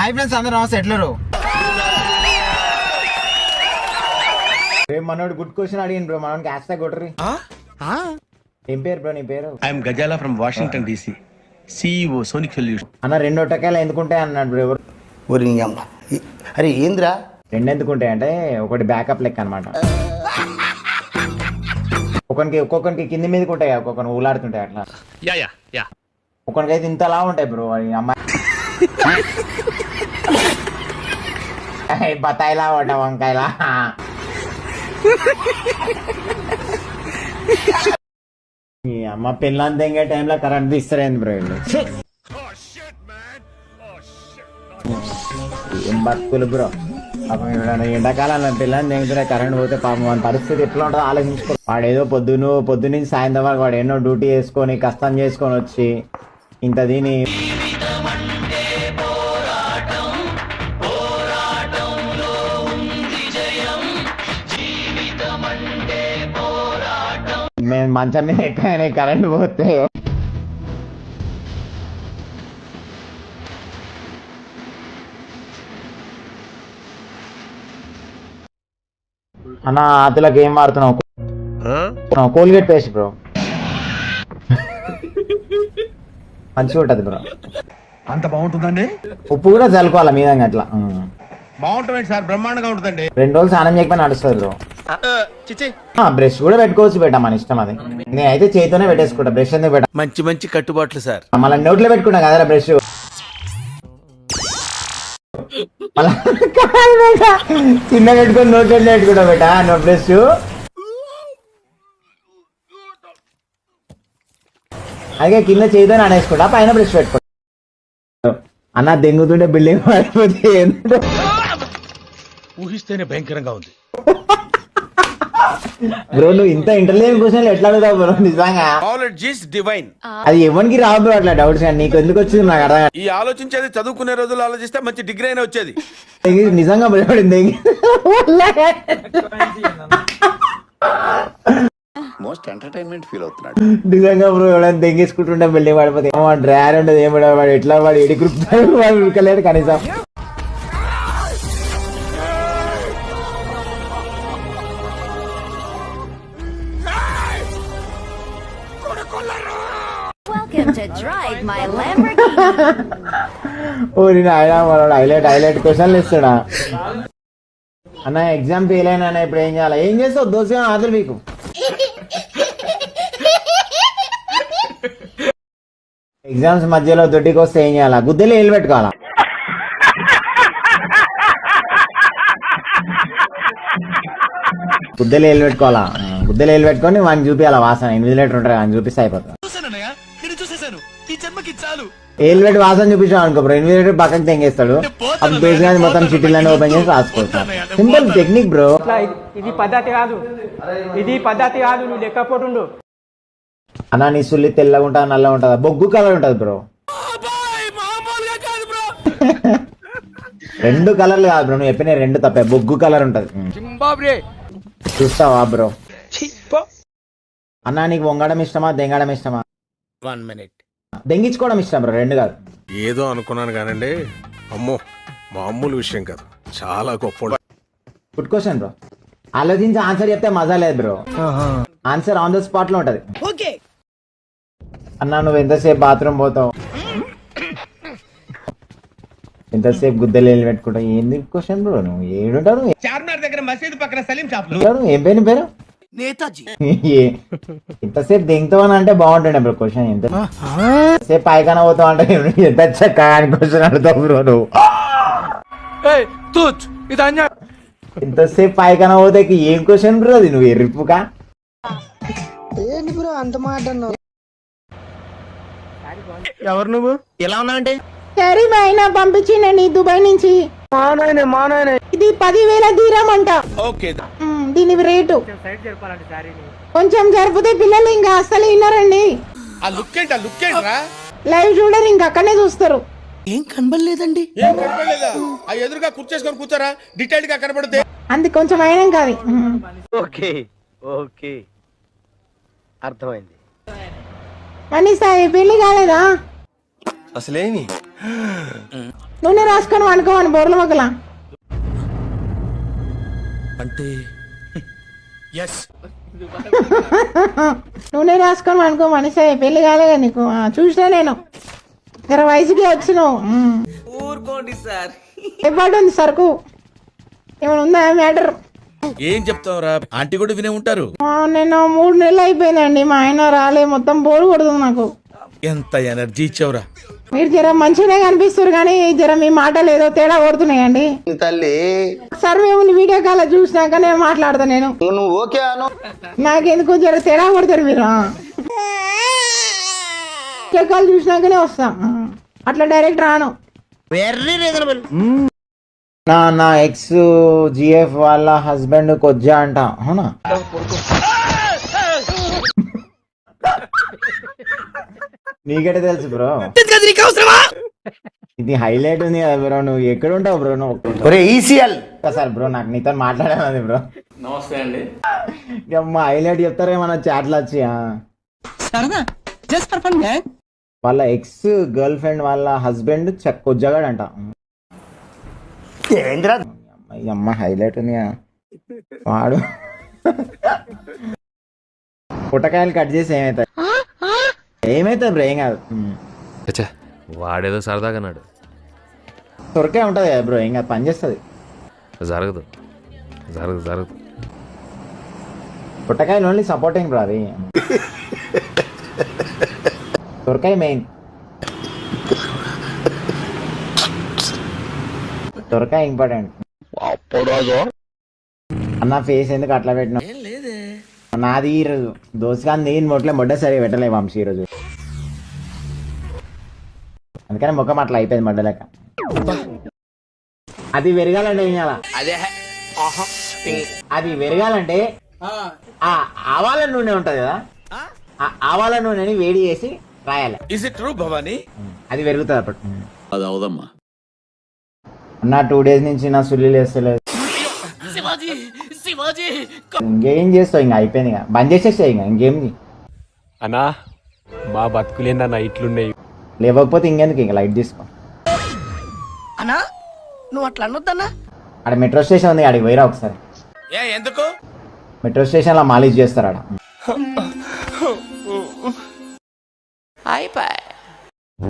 Hi friends అందరూ నమస్తే ఎట్లరు మనోడు గుడ్ క్వశ్చన్ అడిగిన బ్రో మనోడికి హ్యాష్ ట్యాగ్ కొట్టరి ఏం పేరు బ్రో నీ పేరు I'm Gazala from Washington DC CEO sonic solution అన్న 2 టకాయలు ఎందుకుంటాయి అన్నాడు బ్రో ఎవరు ఒరి అమ్మ అరే ఏంద్రా 2 ఎందుకుంటాయి అంటే ఒకటి బ్యాకప్ లెక్క అనమాట ఒక్కొక్కరికి కింది మీదకి ఉంటాయి ఒక్కొక్కరు ఊలాడుతుంటాయి అట్లా ఒక్కొక్కరికి అయితే ఇంతలా ఉంటాయి బ్రో అమ్మాయి బత్తాయిలా ఉంటా వంకాయలా అమ్మ పిల్లలు తెంగే టైంలో కరెంట్ తీస్తారేంది బ్రో ఏం బతుకులు బ్రో ఎండాకాలం పిల్లల్ని తెంగుతున్నా కరెంట్ పోతే పాపం మన పరిస్థితి ఎట్లా ఉంటుందో ఆలోచించుకో వాడు ఏదో పొద్దున్నుంచి సాయంత్రం వరకు వాడు ఎన్నో డ్యూటీ చేసుకొని కష్టం చేసుకొని వచ్చి ఇంత దీని మేము మంచం మీద ఎక్కగానే కరెంట్ పోతే అన్న అతలకు ఏం వాడుతున్నావు కోల్గేట్ పేస్ట్ బ్రో మంచిగా ఉంటుంది బ్రో అంత బాగుంటుందండి ఉప్పు కూడా చల్లుకోవాలి మీదంగా అట్లా బాగుంటుంది సార్ బ్రహ్మాండంగా ఉంటుందండి 2 రోజులు స్నానం చేయకపోయినా నడుస్తుంది బ్రో బ్రష్ కూడా పెట్టుకోవచ్చు బేటా మన ఇష్టం అది నేనైతే చేతితోనే పెట్టేసుకుంటా బ్రష్ ఎందుకు పెట్టా మంచి మంచి కట్టుబాట్లు సార్ మళ్ళీ నోట్లో పెట్టుకుంటా కదరా బ్రష్ చిన్న పెట్టుకొని నోట్లో పెట్టుకుంటా బేటా నో బ్రష్ అలాగే కింద చేతితోనే అనేసుకుంటా పైన బ్రష్ పెట్టుకుంటా అన్న దెంగుతుంటే బిల్డింగ్ పడిపోతే ఊహిస్తేనే భయంకరంగా ఉంది బ్రో నువ్వు ఇంత ఇంటర్వ్యూ క్వశ్చన్ ఎట్లా అడుగుతావు బ్రో నిజంగా నాలెడ్జ్ ఇస్ డివైన్ అది ఎవరికి రాదు బ్రో అట్లా డౌట్స్ కానీ నీకు ఎందుకు వచ్చింది నాకు అర్థం ఈ ఆలోచించేది చదువుకునే రోజులు ఆలోచిస్తే మంచి డిగ్రీ అయినా వచ్చేది నిజంగా భయపడింది మోస్ట్ ఎంటర్టైన్మెంట్ ఫీల్ అవుతున్నాడు నిజంగా బ్రో ఎవడైనా దెంగేసుకుంటుంటే బిల్డింగ్ పడిపోతే డ్రైవర్ ఉండదు ఏం వాడు ఎట్లా వాడు ఎడి గ్రూప్ వాడు ఉడకలేదు కనీసం Welcome to Drive My Lamborghini. ఓరి నాయనా మనోడు హైలైట్ క్వశ్చన్లు ఇస్తాడా అన్న ఎగ్జామ్ ఫెయిల్ అయినా ఇప్పుడు ఏం చేయాలి ఏం చేస్తావు దోశగా ఆదులు మీకు ఎగ్జామ్స్ మధ్యలో దొడ్డికి వస్తే ఏం చేయాలా గుద్దెలు ఏళ్ళు పెట్టుకోవాలా గుద్దెలు ఏళ్ళు పెట్టుకోవాలా గుద్దెలు ఏళ్ళు పెట్టుకొని వాడిని చూపించాలా వాసన ఇన్విజిలేటర్ ఉంటారు అని చూపిస్తే అయిపోతుంది ఏళ్ళు పెట్టి వాసన చూపించాం అనుకో బ్రో ఇన్విజిలేటర్ పక్కకి తెంగేస్తాడు అప్పుడు పేజ్ కానీ మొత్తం చిట్టీలన్నీ ఓపెన్ చేసి రాసుకోవచ్చు సింపుల్ టెక్నిక్ బ్రో ఇది పద్ధతి కాదు నువ్వు లెక్కపోతుండు అన్నా నీ సుల్లి తెల్లగా ఉంటా నల్లగా ఉంటుందా బొగ్గు కలర్ ఉంటది బ్రో 2 కలర్లు కాదు బ్రో నువ్వు చెప్పిన 2 తప్పే బొగ్గు కలర్ ఉంటది చూస్తావా బ్రో అన్నా నీకు వంగడం ఇష్టమా దెంగడం ఇష్టమా 1 minute దెంగించుకోవడం ఇష్టం బ్రో 2 కాదు ఏదో అనుకున్నాను కానండి అమ్మో మామూలు విషయం కాదు చాలా గొప్ప గుడ్ క్వశ్చన్ బ్రో ఆలోచించి ఆన్సర్ చెప్తే మజా లేదు bro answer on the spot లో ఉంటది అన్నా నువ్వు ఎంతసేపు బాత్రూమ్ పోతావు ఎంతసేపు గుద్దలు పెట్టుకుంటావు ఏంది క్వశ్చన్ బ్రో నువ్వు ఏడుంటావు చార్మినార్ దగ్గర మసీదు పక్కన సలీం షాప్ ఏం పేరు నేతాజీ ఇంతసేపు దింగుతావని అంటే బాగుంటుండే బ్రో క్వశ్చన్ ఎంతసేపు పైకన్నా పోతావు అంటే ఎంత చక్క అని క్వశ్చన్ అడుగుతావు బ్రో నువ్వు ఇంతసేపు పైకన్నా పోతే ఏం క్వశ్చన్ బ్రో అది నువ్వు ఎర్రిపుగా ఏంటి బ్రో అంత మాట ఎవరు నువ్వు ఎలా ఉన్నావంటే సరే మా ఆయన పంపించిండండి దుబాయ్ నుంచి మానాయనే ఇది 10,000 దీరం అంట ఓకే దీని రేటు కొంచెం జరిపితే పిల్లలు ఇంకా అస్సలు విన్నారండి ఆ లుక్ ఏంట్రా లైవ్ చూడరు ఇంకా అక్కడనే చూస్తారు ఏం కనబడలేదండి ఏం కనబడలేదా ఆ ఎదురుగా కూర్చేసుకొని కూర్చోరా డీటెయిల్ గా కనబడితే అందుకు కొంచెం అయినా కాదు ఓకే ఓకే అర్థమైంది మనీ సాయి పెళ్లి కాలేదా అసలేమి నూనె రాసుకొని వండుకోమని బోర్ల మొక్కల అంటే ఎస్ నూనె రాసుకొని వండుకో మనిషి పెళ్లి కాలేగా నీకు చూసినా నేను జర వయసుకి వచ్చినావు ఊరుకోండి సార్. ఎప్పుడు ఉంది సరుకు ఏమైనా ఉందా మ్యాటర్? ఏం చెప్తావురా, ఆంటీ కూడా వినే ఉంటారు. నేను 3 నెలలు అయిపోయిందండి, మా ఆయన రాలే, మొత్తం బోర్ కొడుతుంది నాకు. ఎంత ఎనర్జీ ఇచ్చావురా. మీరు జర మంచిగానే కనిపిస్తారు కానీ జర మీ మాటలు ఏదో తేడా కొడుతున్నాయండి తల్లి. సార్ మేము వీడియో కాల్ చూసినాక నేను మాట్లాడతా. నేను నువ్వు ఓకే అను. నాకెందుకు జర తేడా కొడతారు మీరు. వీడియో కాల్ చూసినాకనే వస్తా, అట్లా డైరెక్ట్ రాను. Very reasonable. నా ఎక్స్ జిఎఫ్ వాళ్ళ హస్బెండ్ కొజ్జా అంట, అవునా? నీకెటే తెలుసు బ్రో? ఇది హైలైట్ ఉంది కదా బ్రో. నువ్వు ఎక్కడ ఉంటావు బ్రో? నువ్వు ఈసీఎల్ సార్ బ్రో, నాకు నీతో మాట్లాడాలి బ్రో. నమస్తే అండి. అమ్మా హైలైట్ చెప్తారా మన చాట్లు వచ్చి? వాళ్ళ ఎక్స్ గర్ల్ ఫ్రెండ్ వాళ్ళ హస్బెండ్ కొజ్జగాడు అంట. అమ్మ హైలైట్ ఉంది వాడు. పుట్టకాయలు కట్ చేసి ఏమవుతాయి ఏమవుతుంది బ్రో? ఏం కాదు. వాడేదో సరదాగా నాడు సొరకాయ ఉంటుంది కదా బ్రో, ఏం కాదు, పని చేస్తుంది. జరగదు జరగదు జరగదు. పుట్టకాయలు ఓన్లీ సపోర్టింగ్ బ్రో, అది సొరకాయ మెయిన్. సొరకాయ ఇంపార్టెంట్. అన్న ఫేస్ ఎందుకు అట్లా పెట్టినా? నాది ఈరోజు దోసకాని నేను మొట్లే సరిగా పెట్టలే వంశీ ఈరోజు, అందుకని ముఖం అట్లా అయిపోయింది మొడ్డలేక. అది పెరగాలంటే ఏం చేయాలా? అది పెరగాలంటే ఆ ఆవాల నూనె ఉంటది కదా, ఆ ఆవాల నూనెని వేడి చేసి రాయాలి. Is it true Bhavani? అది పెరుగుతుంది అప్పుడు. అది అవుదమ్మా. అన్న 2 days నుంచి నా సుల్లి వేస్తలేదు. ఇంకేం చేస్తావు? ఇంకా అయిపోయింది, ఇంకా బంద్ చేసేస్తాయి. ఇంకా ఇంకేం అన్నా మా బతుకులేందన్నా ఇట్లున్నాయి. లేవకపోతే ఇంకెందుకు, ఇంకా లైట్ తీసుకో. అన్నా నువ్వు అట్లా అనొద్దన్నా. ఆడ మెట్రో స్టేషన్ ఉంది, ఆడికి పోయిరా ఒకసారి. ఎందుకు? మెట్రో స్టేషన్ లో మాలిష్ చేస్తారు ఆడ. అయిపోయి